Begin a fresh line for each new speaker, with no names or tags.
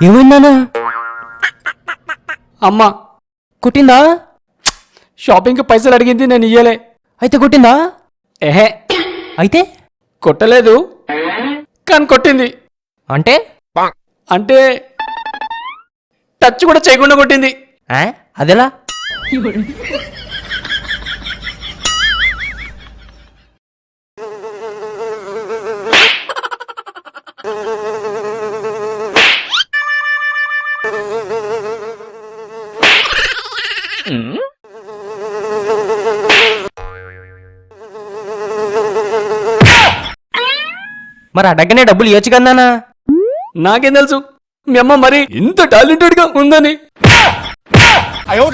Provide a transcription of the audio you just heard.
ఏమైందానా?
అమ్మా
కుట్టిందా?
షాపింగ్కి పైసలు అడిగింది, నేను ఇయ్యలే.
అయితే కుట్టిందా?
ఏహే
అయితే
కొట్టలేదు, కానీ కొట్టింది.
అంటే
అంటే టచ్ కూడా చేయకుండా కొట్టింది.
అదెలా? మరి అడగనే డబ్బులు ఇవ్వచ్చు కదానా?
నాకేం తెలుసు మీ అమ్మ మరి ఇంత టాలెంటెడ్ గా ఉందని.
అయ్యో